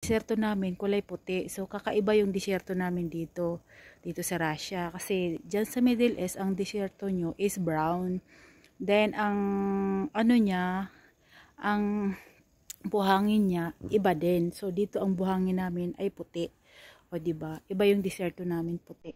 disyerto namin kulay puti. So kakaiba yung disyerto namin dito sa Russia. Kasi dyan sa Middle East, ang disyerto nyo is brown. Then ang ano niya, ang buhangin niya iba din. So dito ang buhangin namin ay puti. O diba? Iba yung disyerto namin puti.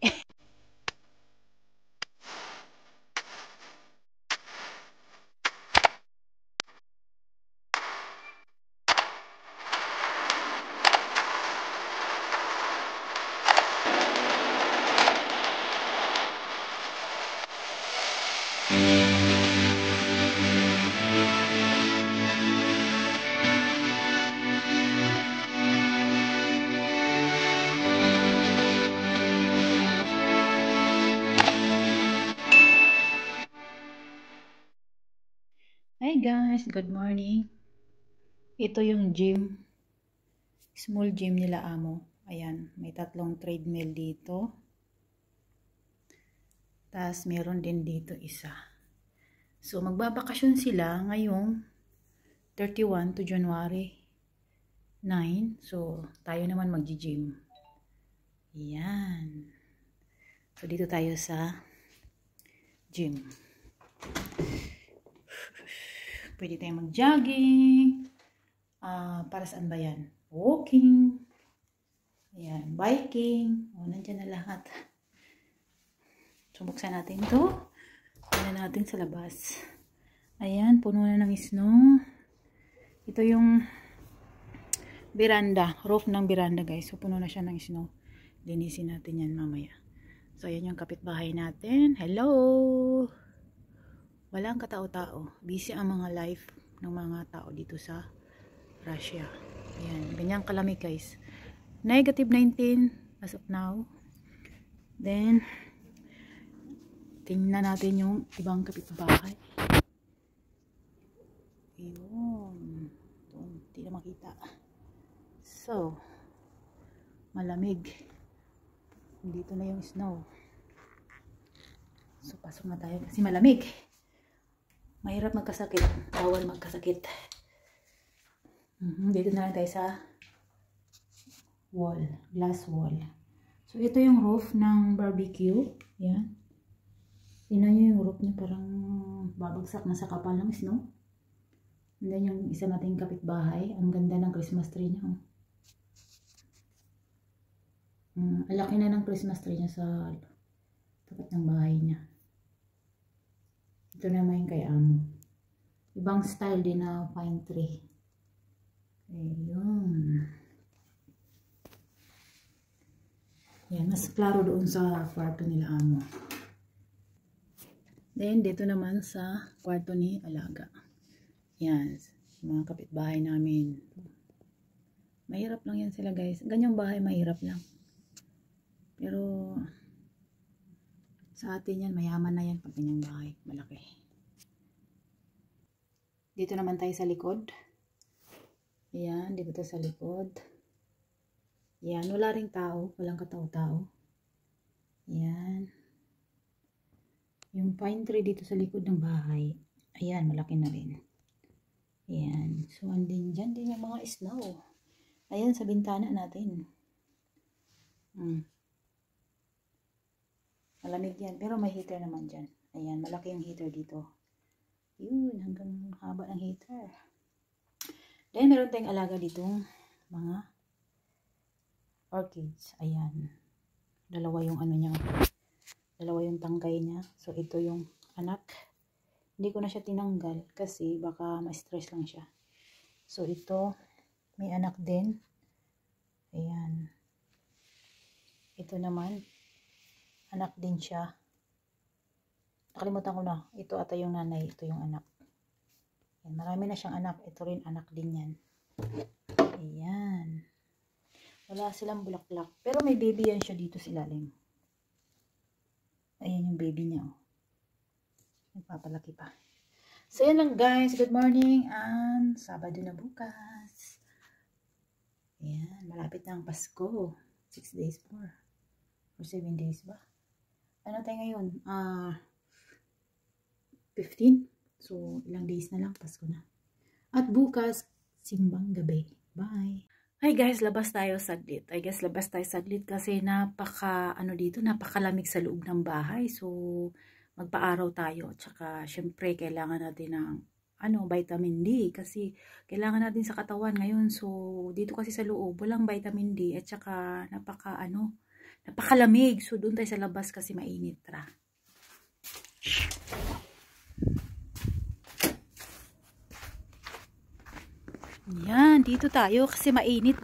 Hi guys, good morning. Ito yung gym. Small gym nila amo. Ayan, may 3 treadmill dito. Tapos meron din dito isa. So magbabakasyon sila ngayong 31 to January 9. So tayo naman magji-gym. Ayan. So dito tayo sa gym. Pwede tayong mag-jogging. Para saan ba yan? Walking. Ayan, biking. O, nandyan na lahat. So, buksan natin ito. Tignan natin sa labas. Ayan, puno na ng snow. Ito yung veranda. Roof ng veranda, guys. So, puno na siya ng snow. Linisin natin yan mamaya. So, ayan yung kapitbahay natin. Hello! Walang katao-tao. Busy ang mga life ng mga tao dito sa Russia. Ayan, ganyang kalamig guys. -19 as of now. Then, tingnan natin yung ibang kapitbahay. Ayun. Hindi na makita. So, malamig. Dito na yung snow. So, pasok na tayo kasi malamig. Mahirap magkasakit. Bawal magkasakit. Dito na lang tayo sa wall. Glass wall. So, ito yung roof ng barbecue. Yan. Tingnan nyo yung roof niya. Parang babagsak na sa kapal ng snow. And then yung isa nating kapitbahay. Ang ganda ng Christmas tree niya. Ang laki na ng Christmas tree niya sa tapat ng bahay niya. Ito naman yung kay amo. Ibang style din na pine tree. Ayun. Yan, mas klaro doon sa kwarto nila amo. Then, dito naman sa kwarto ni Alaga. Yan, mga kapitbahay namin. Mahirap lang yan sila guys. Ganyang bahay, mahirap lang. Pero, sa atin yan, mayaman na yan pag ganyang bahay. Malaki. Dito naman tayo sa likod. Ayan, dito tayo sa likod. Ayan, wala ring tao. Walang katao-tao. Ayan. Yung pine tree dito sa likod ng bahay. Ayan, malaki na rin. Ayan. So, andin dyan din yung mga snow. Ayan, sa bintana natin. Malamig yan. Pero may heater naman dyan. Ayan, malaki yung heater dito. Yun, hanggang haba ng heater. Then, meron tayong alaga ditong mga orchids. Ayan. Dalawa yung ano niya. Dalawa yung tangkay niya. So, ito yung anak. Hindi ko na siya tinanggal kasi baka ma-stress lang siya. So, ito, may anak din. Ayan. Ito naman, anak din siya. Nakalimutan ko na. Ito ata yung nanay. Ito yung anak. Ayan, marami na siyang anak. Ito rin anak din yan. Ayan. Wala silang bulaklak. Pero may baby yan siya dito sa ilalim. Ayan yung baby niya. Oh. Nagpapalaki pa. So, yan lang guys. Good morning. And Sabado na bukas. Ayan. Malapit na ang Pasko. 6 days more. Or 7 days ba? Ano tayo ngayon? 15. So, ilang days na lang. Pasko na. At bukas, simbang gabi. Bye. Hi guys, labas tayo saglit. I guess labas tayo saglit kasi napakalamig sa loob ng bahay. So, magpa-araw tayo. Tsaka, syempre, kailangan natin ng vitamin D kasi kailangan natin sa katawan ngayon. So, dito kasi sa loob, walang vitamin D at tsaka napakalamig. So, doon tayo sa labas kasi mainit. Tara. Yan, dito tayo kasi mainit.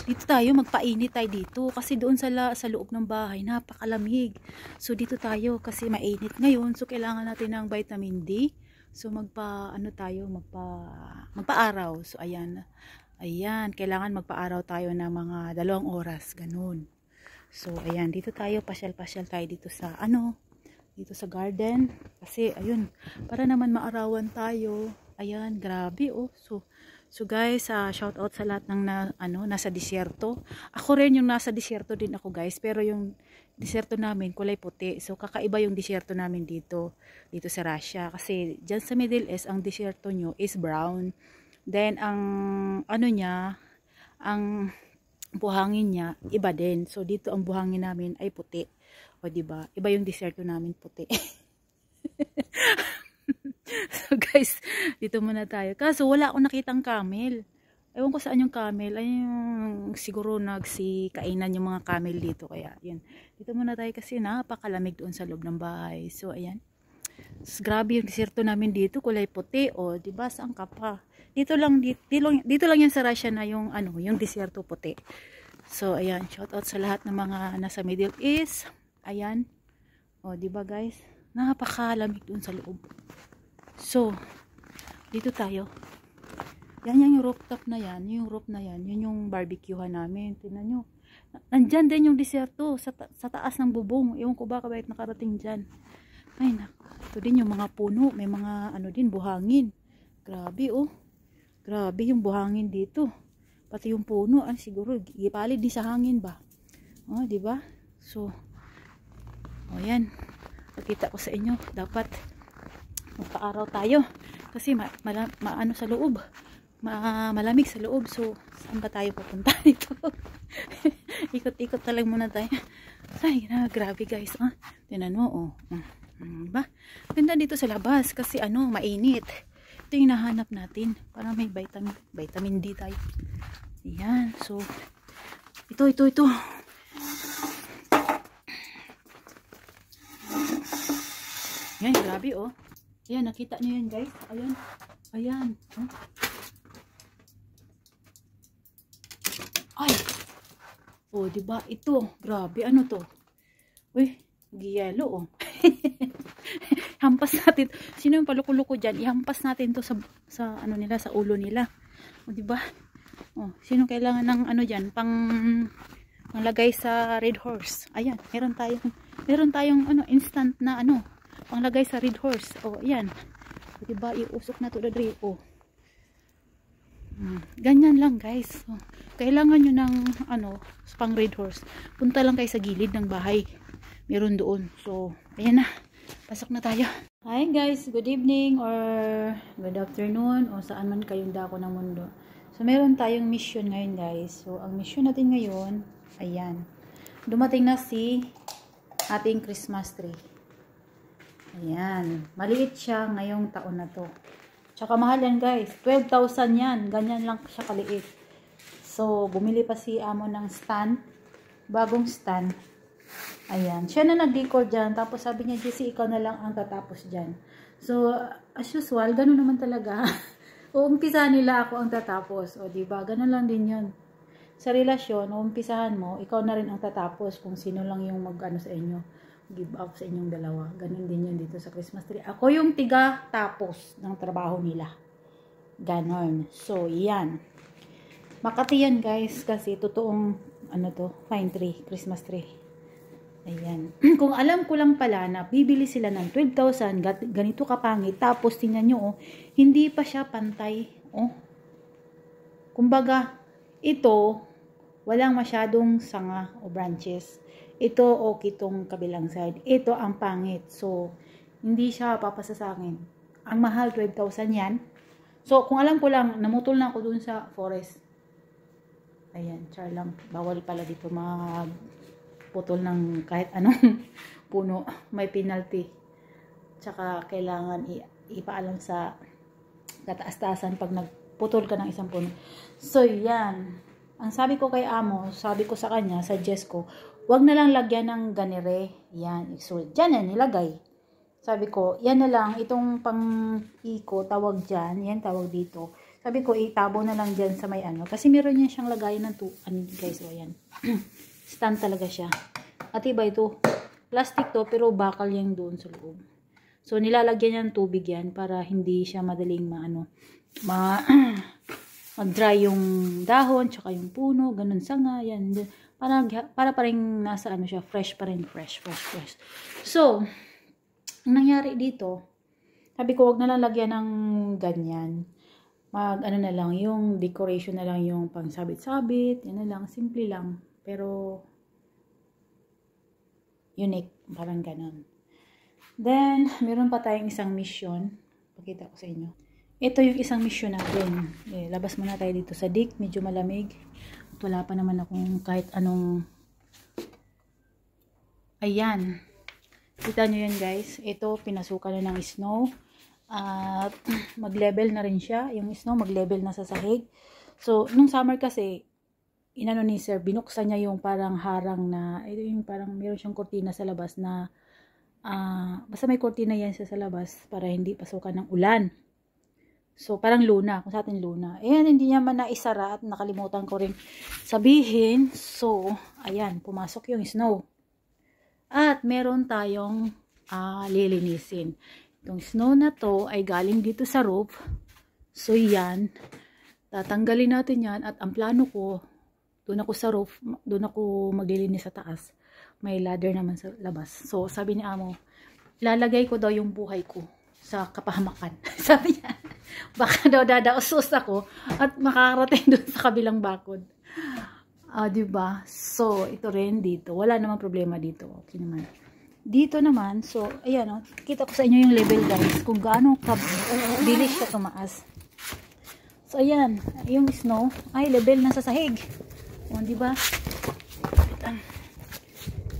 Dito tayo, magpainit tayo dito kasi doon sa loob ng bahay napakalamig. So dito tayo kasi mainit ngayon. So kailangan natin ng vitamin D. So magpa-araw. So ayan. Ayan, kailangan magpa-araw tayo ng mga 2 oras, ganun. So ayan, dito tayo, pasyal-pasyal tayo dito sa dito sa garden kasi ayun, para naman maarawan tayo. Ayan, grabe oh. So guys, shout out sa lahat ng nasa disyerto. Ako rin yung nasa disyerto din ako guys, pero yung disyerto namin kulay puti. So kakaiba yung disyerto namin dito sa Russia kasi diyan sa Middle East ang disyerto nyo is brown. Then ang ang buhangin niya iba din. So dito ang buhangin namin ay puti. O di ba? Iba yung disyerto namin puti. So guys, dito muna tayo. Kaso wala akong nakitang camel. Ewan ko saan yung camel. Ay yung siguro kainan yung mga camel dito. Kaya yun. Dito muna tayo kasi napakalamig doon sa loob ng bahay. So ayan. Grabe yung disyerto namin dito. Kulay puti. O diba saan ka pa? Dito lang yan sa Russia na yung yung disyerto puti. So ayan. Shout out sa lahat ng mga nasa Middle East. Ayan. O diba guys? Napakalamig doon sa loob. So, dito tayo. Yan yung rooftop na yan. Yung roof na yan. Yun yung barbecuehan namin. Tingnan nyo. Nandyan din yung disyerto. Sa taas ng bubong. Ewan ko ba bakit nakarating dyan. Ay, ito din yung mga puno. May mga din, buhangin. Grabe oh. Grabe yung buhangin dito. Pati yung puno. Siguro, ipalid din sa hangin ba? Oh, diba? So, yan. Nakita ko sa inyo. Dapat magpa-araw tayo kasi sa loob malamig sa loob. So saan ba tayo pupunta dito? Ikot-ikot talaga muna tayo. Ay grabe guys, tingnan mo ba? Ganda dito sa labas kasi mainit. Ito yung nahanap natin para may vitamin D tayo. Ayan, so ito yan, grabe oh. Ayan, nakita nyo yan guys. Ayan. Ayan. Ay. Oh, diba? Ito. Grabe. Ano to? Uy, giyelo oh. Hampas natin. Sino yung paluko-luko dyan? Ihampas natin to sa nila, sa ulo nila. O, diba? Oh, sino kailangan ng dyan? Panglagay sa Red Horse. Ayan. Meron tayong instant na panglagay sa Red Horse. O, ayan. Diba, iusok na to dadri. O. Ganyan lang, guys. So, kailangan nyo ng, pang Red Horse. Punta lang kayo sa gilid ng bahay. Meron doon. So, ayan na. Pasok na tayo. Hi, guys. Good evening or good afternoon o saan man kayong dako ng mundo. So, meron tayong mission ngayon, guys. So, ang mission natin ngayon, ayan. Dumating na si ating Christmas tree. Ayan. Maliit siya ngayong taon na to. Tsaka mahal yan guys. 12,000 yan. Ganyan lang siya kaliit. So, bumili pa si amo ng stand. Bagong stand. Ayan. Siya na nag-decor dyan. Tapos sabi niya, JC, ikaw na lang ang tatapos dyan. So, as usual, ganun naman talaga. Uumpisa nila ako ang tatapos. O, diba? Ganun lang din yun. Sa relasyon, uumpisahan mo, ikaw na rin ang tatapos kung sino lang yung sa inyo. Give up sa inyong dalawa. Ganun din yun dito sa Christmas tree. Ako yung tiga tapos ng trabaho nila. Ganon. So, yan. Makati yan guys kasi totoong pine tree, Christmas tree. Ayan. Kung alam ko lang pala na bibili sila ng 12,000, ganito kapangit. Tapos tingnan nyo, hindi pa siya pantay. Kumbaga, ito, walang masyadong sanga o branches. Ito okay tong kabilang side. Ito ang pangit. So, hindi siya papasa sa akin. Ang mahal, 12,000 yan. So, kung alam ko lang, namutol na ako dun sa forest. Ayan, char lang. Bawal pala dito magputol ng kahit anong puno. May penalty. Tsaka kailangan ipaalam sa kataas-taasan pag nagputol ka ng isang puno. So, yan. Ang sabi ko kay amo, sabi ko sa kanya, suggest ko, wag na lang lagyan ng ganire. Yan, so, dyan yan, nilagay. Sabi ko, yan na lang, itong pang-iko, tawag dyan, yan, tawag dito. Sabi ko, itabo na lang dyan sa may ano. Kasi meron yan siyang lagayan ng guys, so, yan. Stand talaga siya. At iba ito, plastic to, pero bakal yan doon sa loob. So, nilalagyan yan ng tubig yan, para hindi siya madaling mag-dry yung dahon, tsaka yung puno, ganun sanga, yan. Para pa rin nasa ano siya, fresh pa rin, fresh. So, ang nangyari dito, sabi ko, wag na lang lagyan ng ganyan. Ano na lang, yung decoration na lang, yung pang sabit-sabit, yan na lang, simple lang. Pero, unique, parang ganun. Then, meron pa tayong isang mission. Pakita ko sa inyo. Ito yung isang mission natin. Labas muna tayo dito sa dik, medyo malamig. At wala pa naman akong kahit anong... Ayan. Kita nyo yan guys. Ito, pinasukan na ng snow. At mag-level na rin siya. Yung snow, mag-level na sa sahig. So, nung summer kasi, inano ni sir, binuksan niya yung parang harang na, ito yung parang meron siyang kortina sa labas na, basta may kortina yan sa labas para hindi pasukan ng ulan. So, parang luna. Kung sa atin luna. Ayan, hindi niya man naisara at nakalimutan ko rin sabihin. So, ayan, pumasok yung snow. At meron tayong lilinisin. Itong snow na to ay galing dito sa roof. So, yan. Tatanggalin natin yan. At ang plano ko, doon ako sa roof, doon ako maglilinis sa taas. May ladder naman sa labas. So, sabi ni amo, lalagay ko daw yung buhay ko sa kapahamakan. Sabi niya, baka daw dadaosos ako at makakarating doon sa kabilang bakod. Diba? So, ito rin dito. Wala namang problema dito. Okay naman. Dito naman, so, ayan, kita ko sa inyo yung level guys, kung gaano bilis siya tumaas. So, ayan, yung snow, ay, level na sa sahig. O, diba?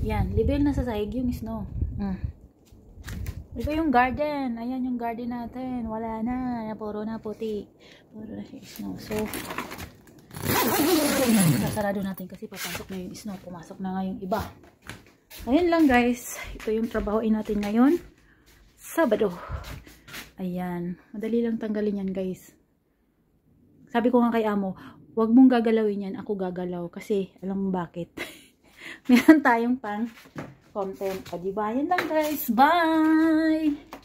Yan, level na sa sahig yung snow. Ito yung garden. Ayan yung garden natin. Wala na. Puro na puti. Puro na snow. So, sasarado natin kasi papasok na yung snow. Pumasok na nga yung iba. Ayan lang guys. Ito yung trabahoin natin ngayon. Sabado. Ayan. Madali lang tanggalin yan guys. Sabi ko nga kay amo, huwag mong gagalawin yan. Ako gagalaw. Kasi alam mo bakit. Meron tayong pang content. Diba? Yan lang guys. Bye!